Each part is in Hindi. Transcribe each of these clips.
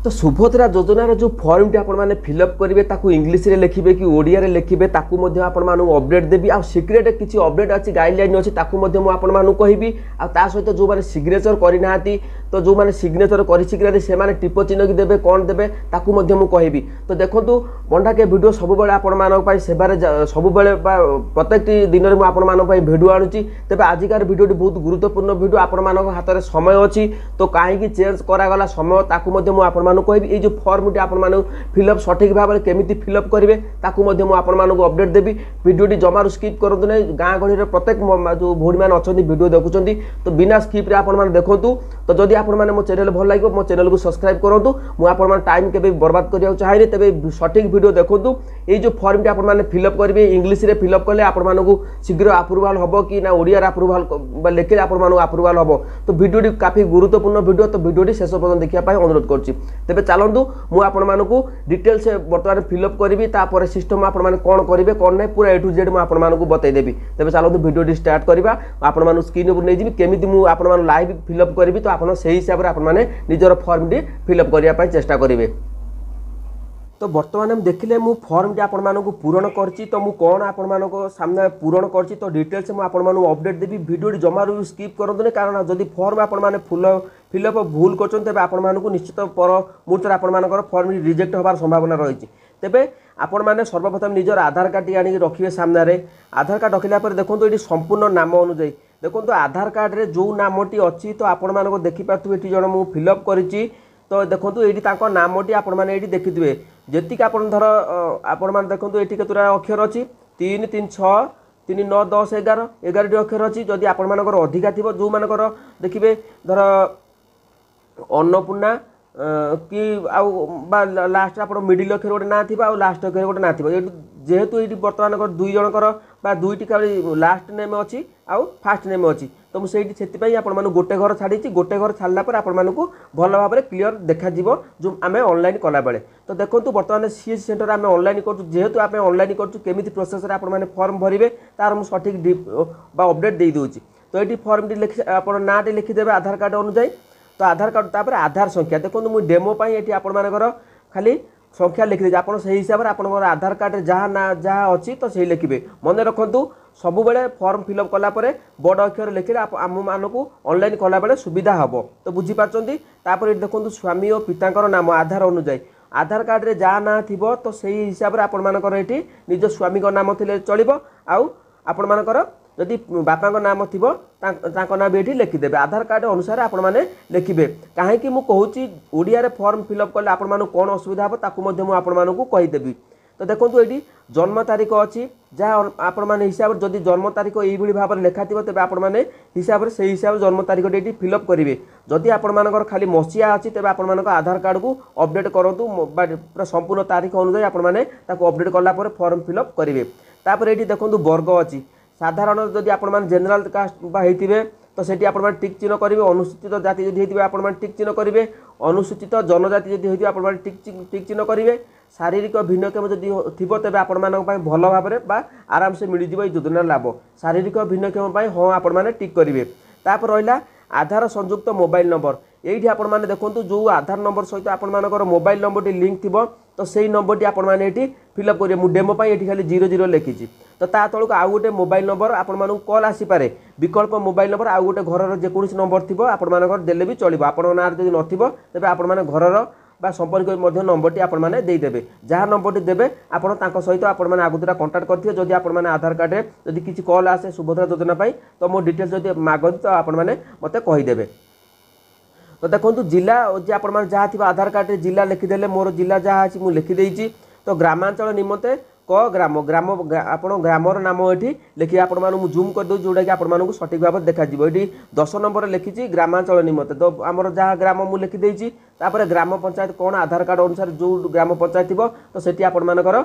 तो सुभद्रा योजनार जो फॉर्मटी आपने फिलअप करेंगे ताकू इंग्लीश रे लिखिबे कि ओडिया रे लिखिबे ताकू मध्य आपण मानू अपडेट देबी आ सीक्रेट किछि अपडेट अछि गाइडलाइन अछि ताकू मध्य मु आपण मानू कहिबी आ ता सहित जो माने सिग्नेचर करि नाहांती तो जो माने सिग्नेचर करि सिग्नेचर से माने टिप चिन्ह कि देबे कोन देबे ताकू मध्य मु कहिबी। तो देखंतु बंडा के वीडियो सब बेले आपण मानक पई सेबारे सब बेले प्रत्येक दिन रे मु आपण मानक पई वीडियो आनुची तबे आजिकार वीडियोटी बहुत गुरुत्वपूर्ण वीडियो आपण मानक हाथ रे समय अछि तो काहे कि चेंज करा गला समय ताकू मध्य मु आपण मानक कहिबी। ए जो फॉर्मटी आपण मानक फिलअप सठिक भाव में केमिति फिलअप करेंगे ताकू मध्य मु आपण मानक अपडेट देबी। वीडियोटी जमारू स्किप करंतु नै गाँ गहली रे प्रत्येक जो भौणी मान अछंती वीडियो देखुचंती तो बिना स्किप रे आपण मान देखंतु। तो जदि आपण माने मो चैनल भल लागिवो मो चैनल को सब्सक्राइब करंतु। मु आपण मान टाइम केबे बर्बाद करिया चाहिए तबे सठिक वीडियो देखंतु। ए जो फॉर्मटी आपण माने फिलअप करेंगे इंग्लिश रे फिलअप कले आपण मानक शीघ्र अप्रूवल हबो कि ना ओडिया रे अप्रूवल लेखे आपण मानक अप्रूवल हबो। तो वीडियोटी काफी गुरुत्वपूर्ण वीडियो तो वीडियोटी शेष पर्यंत देखिया पाई अनुरोध करछि। तबे चलंतु मु आपण मानकु डिटेल से बर्तमान फिलअप करी तापर सिस्टम आपण माने कोन करिवे कोन नै पूरा ए टू जेड मु आपण मानकु बतै देबी। तबे चलंतु वीडियोटी स्टार्ट करबा। आपण मानु स्क्रीन ऊपर नै जिबी केमिति मु आपण मान लाइव फिलअप करबी तो आपण सही हिसाब रे आपण माने निजर फॉर्मटी फिलअप करिया पई चेष्टा करिवे। तो बर्तमान हम देखिले मु फॉर्मटी आपण मानकु पूरण करछि तो मु कोन आपण मानको सामने पूरण करछि तो डिटेल्स मु आपण मानु अपडेट देबी। वीडियोटी जमारू स्किप करंतु नै कारण जदि फॉर्म आपण माने फिलअप भूल करछन तबे आपण मानकु निश्चित पर मुहूर्त आपण मानकर फॉर्म रिजेक्ट होबार संभावना रहिछि। तेबे आपण माने सर्वप्रथम निजर आधार कार्ड टी आनी रखिबे सामने रे। आधार कार्ड रखिला पर देखंतु एटी संपूर्ण नाम अनुसार देखंतु आधार कार्ड रे जो नामटी अछि तो आपण मानको देखि पाथु एटी जण मु फिलअप करिछि। तो देखंतु एटी ताको नामटी आपण माने एटी देखिथिबे जेतिक आपण धर आपण माने देखंतु एटी केतुरा अक्षर अछि 3 3 6 3 9 10 11 11 टी अक्षर अछि। जदि आपण मानकर अधिका थिबो जो मानकर देखिबे धर अन्नपूर्णा कि आउ लास्ट आप मिडिल अक्षर गोटे ना थी लास्ट अक्षर गोटे ना थी जेहेतु ये बर्तमान दुई जनकर दुईटी लास्ट नेम अच्छी आउ फास्ट नेम अच्छी तो मुझे आपण गोटे घर छाड़ी गोटे घर छाड़ा पर आपण मानक भल भाव में क्लीयर देखा जो आम ऑनलाइन कला बेले। तो देखो बर्तमान सीएस सेंटर आम ऑनलाइन करूँ जेहेतु आम ऑनलाइन करुँ प्रोसेस आपने फॉर्म भरवे तार मुझे सठिक अपडेट दे दूँ। तो ये फॉर्म लिखि आप ना लिखिदेवे आधार कार्ड अनुଯାयी। तो आधार कार्ड तापर आधार संख्या देखो मुझे डेमो ये आपर खाली संख्या लिखिदे आप हिसाब से आप आधार कार्ड जहाँ ना जहाँ अच्छी तो सही लिखे मन रखु सबु बेले फॉर्म फिलअप कलापर बड़ अक्षर लिखिले आम मानक ऑनलाइन कला बेले सुविधा हम। तो बुझीपार्टी तापर देखो स्वामी और पिता नाम आधार अनुଯାयी आधार कार्ड रे जहाँ ना थी तो सही हिसाब से आपण ये निज स्वामी नाम थे चलो आउ आपण मानकर जदि बापा नाम थी ना भी ये लिखिदेवे आधार कार्ड अनुसार आपण मैंने लिखे कहीं मुझे कहूँ ओडिया फॉर्म फिलअप कले आपण मानक कौन असुविधा हे ताकू आपण मानक कहीदेवी। तो देखो ये जन्म तारीख अच्छी जहाँ आपण मैंने हिसाब से जदि जन्म तारीख ये भाव में लिखा थी तेज आपण मैंने हिसाब से हिसाब से जन्म तारीख ये फिलअप करेंगे। जदि आपण मानकर खाली मसीहा अच्छी तेज आपण मानक आधार कार्ड को अपडेट करूँ पूरा संपूर्ण तारीख अनुଯାयी आपण मैंने अपडेट कलापर फॉर्म फिलअप करेंगे। तापर ये देखो वर्ग अच्छी साधारण जदि आपण जेनेराल कास्ट होते तो सेठी आपण टिक चिन्ह करेंगे। अनुसूचित जाति जदि होते आपण टिक चिन्ह करेंगे। अनुसूचित जनजाति जदि होते आपण टिक चिन्ह करेंगे। शारीरिक भिन्नक्षम जदि थी तेज आपण भल भाव में आराम से मिल जाए योजना लाभ शारीरिक भिन्नक्षम हाँ आपण मैंने टिक करेंगे। तापर रहा आधार संयुक्त मोबाइल नंबर ये आपण मैंने देखो जो आधार नंबर सहित आपण मानकर मोबाइल नंबर टी लिंक थी तो सही नंबर टी आपण मैंने ये फिलअप करेंगे। मुझे डेमो ये खाली 00 लिखी तो ता तलक आउ गोटे मोबाइल नंबर आपण मानक कॉल आसीपे विकल्प मोबाइल नंबर आउ गोटे घर जेकोसी नंबर थी आपण मानकर देले भी चलो आपण ना जब नथिबो तेबे आपण माने घरर बा संपर्क मध्य नंबर टी आपण माने दे देबे जहाँ नंबर टी देबे आपण तांको सहित आपण माने आगुतरा कांटेक्ट करथिबे। जदि आपण माने आधार कार्ड रे जदि किछि कॉल आसे सुभद्रा योजना पाई तो मो डिटेल्स जदि मागନ୍ତି तो आपण माने मते कहि देबे। तो देखो जिला जे आपण माने जहाँ थी आधार कार्ड रे जिला लिखिदेले मोर जिला जहाँ अच्छी मुझे लिखिदेछि। तो ग्रामांचल निमंते क ग्राम ग्राम आपण ग्रामर नाम ये लिखिए आपण मानू जूम कर दो जोटा कि आपण मानू सठिक भाव देखा ये 10 नंबर लिखी ग्रामांचल निमंते। तो आमर जहाँ ग्राम मुझे लिखिदेछि तापर ग्राम पंचायत कौन आधार कार्ड अनुसार जो ग्राम पंचायत थी तो सेठी आपण मानकर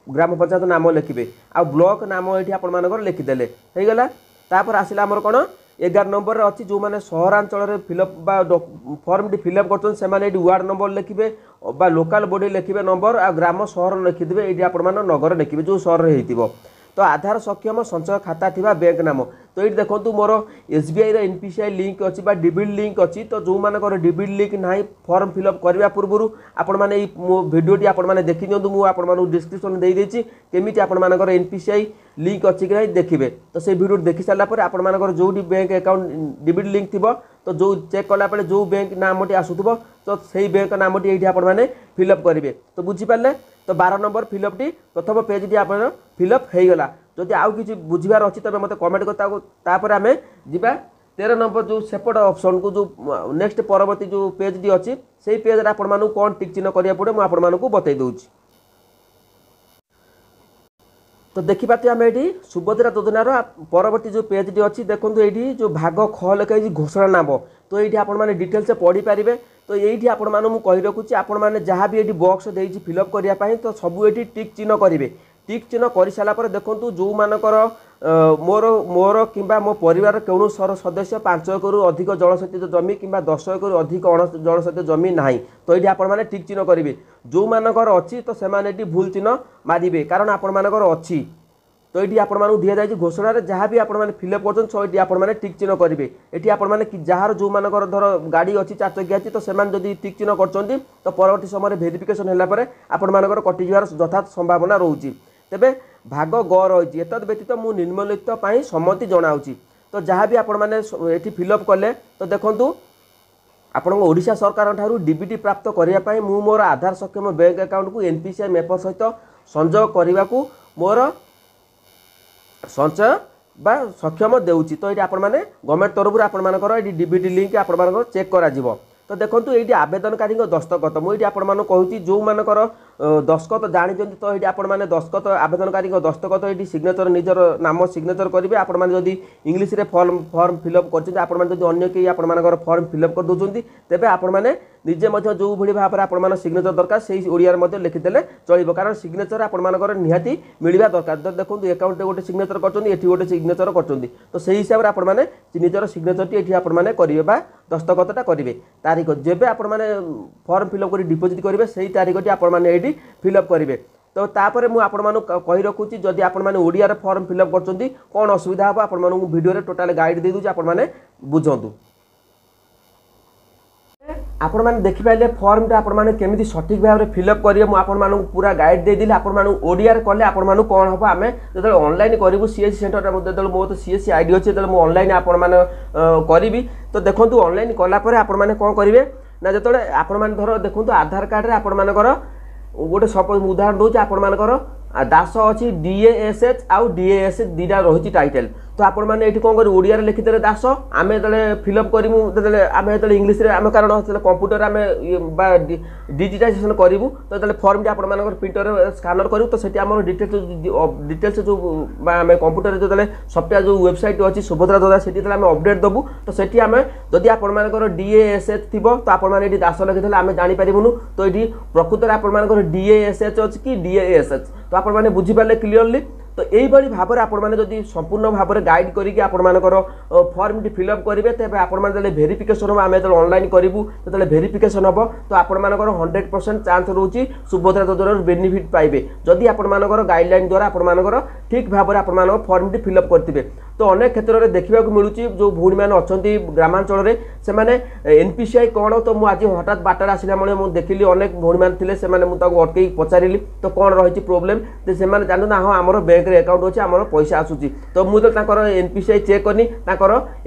ग्राम पंचायत नाम लिखे आ ब्लॉक नाम ये आपण मानकर लिखिदेले हो गला। तापर आसिला आमर कौन 11 नंबर अच्छी जो मैंने सहरांचल फिलअप फॉर्म टी फिलअप कर वार्ड नंबर लिखे लोकाल बॉडी लिखे नंबर आ ग्राम सहर लिखिदे ये आपण नगर लिखे जो सहर होती। तो आधार सक्षम संचय खाता थिबा बैंक नाम तो ये देखो मोर एसबीआई एनपीसीआई लिंक अच्छी डिबिट लिंक अच्छी तो जो मानकर डिबिट लिंक ना फॉर्म फिलअप करने पूर्व आपण मैंने भिडियोटी आपने देखी दिंतु मुझे डिस्क्रिप्शन दे देती केमी आपर एनपीसीआई लिंक अच्छी कि देखिए तो से भिडियो देखी सारापर आपर जो बैंक अकाउंट डिबिट लिंक थी तो जो चेक कलापर जो बैंक नामटी आसूब तो सही बैंक नामटी ये आपने फिलअप करेंगे तो बुझीपारे तो 12 नंबर फिलअपटी प्रथम पेजटी आप फिलअप हो गला जदि आउ कि बुझार अच्छी तब मत कमेंट कर आम जा 13 नंबर जो सेपट ऑप्शन को जो नेक्स्ट परवर्ती जो पेजटी अच्छी से पेज आपण कौन टिक चिन्ह करा पड़े मुझे बतई दूची तो देखिपारे आम ये सुभद्रा योजनार परवर्ती जो पेजटी अच्छी देखो ये जो भाग ख लिखाई घोषणा नाम तो ये आपने डिटेल्स पढ़ी पारे तो ये आपको कही रखुच्छी आपण जहाँ भी ये बॉक्स देती फिलअप करने तो सबू ये टिक चिन्ह करेंगे टिक चिन्ह कर सारापर देखूँ जो मानकर मोर मोर कि मो परिवार कौन सदस्य 5 एकरु अधिक जलसेचित जमी कि 10 एकरु अधिक अण जलसेचित जमी ना तो ये आपने टिक चिन्ह करेंगे जो मानकर अच्छी तो से भूल चिन्ह मारे कारण आपर अच्छी तो ये आपको दि जाए घोषणा जहाँ भी आपने फिलअप कर सो ये आपने टिक चिन्ह करेंगे ये आपने जार जो मानकर धर गाड़ी अच्छी 4 चकिया अच्छी तो से टिक चिन्ह कर तो परवर्ती समय भेरिफिकेशन होगापर आपर कटिजार यथार्थ संभावना रोचे तेबे भाग ग रही एत व्यतीत मु निम्नलिखित सम्मति जनाऊँगी तो जहाँ भी आपने फिलअप कले तो देखूँ आपण ओडिशा सरकार ठारू डीबीटी प्राप्त करने मु मोर आधार सक्षम बैंक अकाउंट को एनपीसीआई मेपर सहित संजोग करने को मोर संचय बा सक्षम देउची तो ये आपने गवर्नमेंट तरफ आपर डीबीटी लिंक आपर चेक करा तो देखो ये आवेदनकारी दस्तखत मुझे आपको कहूँ जो मानकर दस्तखत जानते तो ये आपने दस्तखत आवेदनकारी दस्तखत ये सिग्नेचर निजर नाम सिग्नेचर करेंगे आपड़ी इंग्लीश रे फॉर्म फिलअप कर कई आपर फॉर्म फिलअप कर दूसरी तेज आपने निजे जो भाई भाव में सिग्नेचर दरकार से ओडिया लिखिदेले चलो कारण सिग्नेचर आपर निहाती मिलवा दरकार तो देखो अकाउंट गोटे सिग्नेचर कर गोटे सिग्नेचर कर तो से हिसाब से आपने निजर सिग्नेचर ये आपने करेंगे दस्तखतटा करेंगे तारीख जेबे आपने फॉर्म फिलअप कर डिपोजिट करेंगे से तारीखटी आपने ये फिलअप करेंगे तो तापर मुझे कही रखुच्छी जदि आपने ओडिया फॉर्म फिलअप कर कौन असुविधा हम आपको वीडियो टोटाल गाइड दे दूँ आपने बुझंतु आपण मैंने देखिपारे फॉर्मटा आपने केमी सठिक भाव में फिलअप करेंगे मुझे पूरा गाइड देदेली आपण ओडिया कले आपण कौन हम आम जो ऑनलाइन करूँ सीएससी सेंटर जो मो तो सीएससी आईडी अच्छे जो ऑनलाइन आपण करी तो देखो ऑनलाइन कलापर आपण कौन करेंगे ना जो आपण धर देखो आधार कार्ड रे आपण गोटे सपोज उदाहरण दूसरे आपर दास अच्छी डीएएसएच आउ डीएएसएच दुटा रही टाइटल तो आपण मैंने ये कौन कर ओडिया लिखिदे दास आम जो फिलअप करूँ आम जो इंग्लीश आम कारण कंप्यूटर आम डिजिटाइजेशन करूँ तो जो फॉर्म आपर प्रिंटर स्कानर करूँ तो सेठी आम डिटेल्स जो आम कंप्यूटर जो सफ्टवेयर जो वेबसाइट अच्छी सुभद्रा द्वारा से आम अपडेट देवु तो सेठी आम जदि आपर डीएएसएच थी तो आपड़ी दास लिखिदे आम जानीपारूँ तो ये प्रकृत में आपर डीएएसएच अच्छी कि डीएएसएच तो आपने बुझीपारे क्लीयरली तो यही भाव में आपने जब संपूर्ण भाव में गाइड करके आपर फॉर्म फिलअप करेंगे तेज आप भेरिफिकेशन हम आम जो ऑनलाइन करूँ जो भेरिफिकेशन हम तो आपर 100% चांस रोचे सुभद्रा योजना बेनिफिट पाइबे जदि आपर गाइडलाइन द्वारा आपर ठीक भाव में आप फॉर्म फिलअप करेंगे तो अनेक क्षेत्र में देखा मिलूँ जो भूणी मैंने अच्छा ग्रामांचल से एनपीसीआई कौन तो मुझे आज हठात बाटर आसला मुझे देखिली अनेक भूणी मैंने थे अटकई पचारि तो कौन रही प्रोब्लेम तो से जानते ना हाँ आम बैंक अकाउंट अच्छे आम पैसा आसूसी तो मुझे एनपीसीआई चेक करनी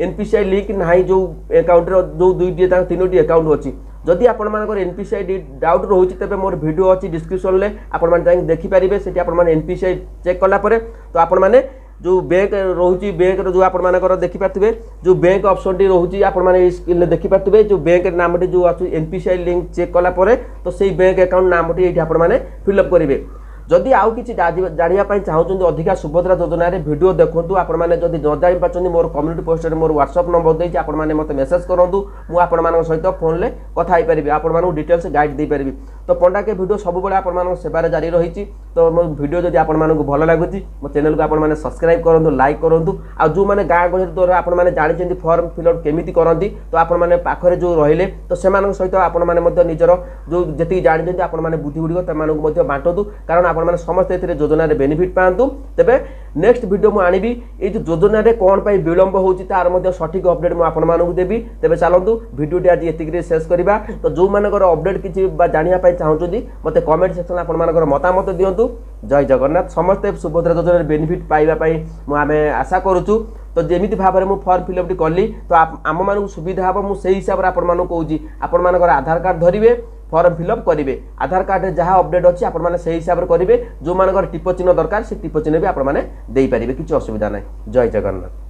एनपीसीआई लिंक ना जो अकाउंट जो 2-3 अकाउंट अच्छी जदि आपर एनपीसीआई डाउट रोचे तेज मोर वीडियो अच्छी डिस्क्रिप्शन में आपने देखिपारे से एनपीसीआई चेक कलापर तो आपने जो बैंक रोचे बैंक जो आपर देखिपारे जो बैंक ऑप्शन टी रोचे आपने देखिपारे जो बैंक नाम जो अच्छी एनपीसीआई लिंक चेक कलापर तो से बैंक अकाउंट नाम ये आपने फिलअप करेंगे जदि आउ कि जानापी चाहूँ अधिका सुभद्रा योजना वीडियो देखूँ आपने जब न जापार मोर कम्युनिटी पोस्ट मोर व्हाट्सएप नंबर देती आपने मत मेसेज करूँ मुझे सहित फोन में कथा पारि आपको डिटेल्स गाइड दे पारि तो पंडा के वीडियो सब बड़े आप सेवार जारी रही तो मो वीडियो जब आपको भल लगुच मो चैनल को आपने सब्सक्राइब करूँ लाइक करूँ आ जो मैंने गाँ गहली द्वारा आपने जानते फॉर्म फिलअप केमी करती तो आपने पाखे जो रहिले तो से सहित आपने निजर जो जी जानते आपने बुद्धि गुड़िक बांटू कारण आपने समस्त योजना बेनिफिट पातु तेबे नेक्स्ट वीडियो मु आनिबी ए जो योजना रे कोन पई विलंब होउची तार मध्ये सठिक अपडेट मु आपण मानकु देबी तेबे चलंतु वीडियो टी आज एतिक शेष करबा तो जो मानकर अपडेट किछि बा जानिया पई चाहउछदी मते कमेंट सेक्शन आपण मानकर मतामत दियंतु जय जगन्नाथ समस्त सुभद्रा योजना बेनिफिट पाइबा पई मु आमे आशा करूछु तो जेमिति भाव में फॉर्म फिलअप कली तो आम मानक सुविधा हम मुझे हिसाब से आपण मानक कहूँ आपण मानकर आधार कार्ड धरिवे फॉर्म फिलअप करेंगे आधार कार्ड जहाँ अपडेट अच्छी आपण मैंने हिसाब से करेंगे जो मानकर टिप चिन्ह दरकार से टिप चिन्ह भी आपण मैंने दे पारे किसी असुविधा ना जय जगन्नाथ।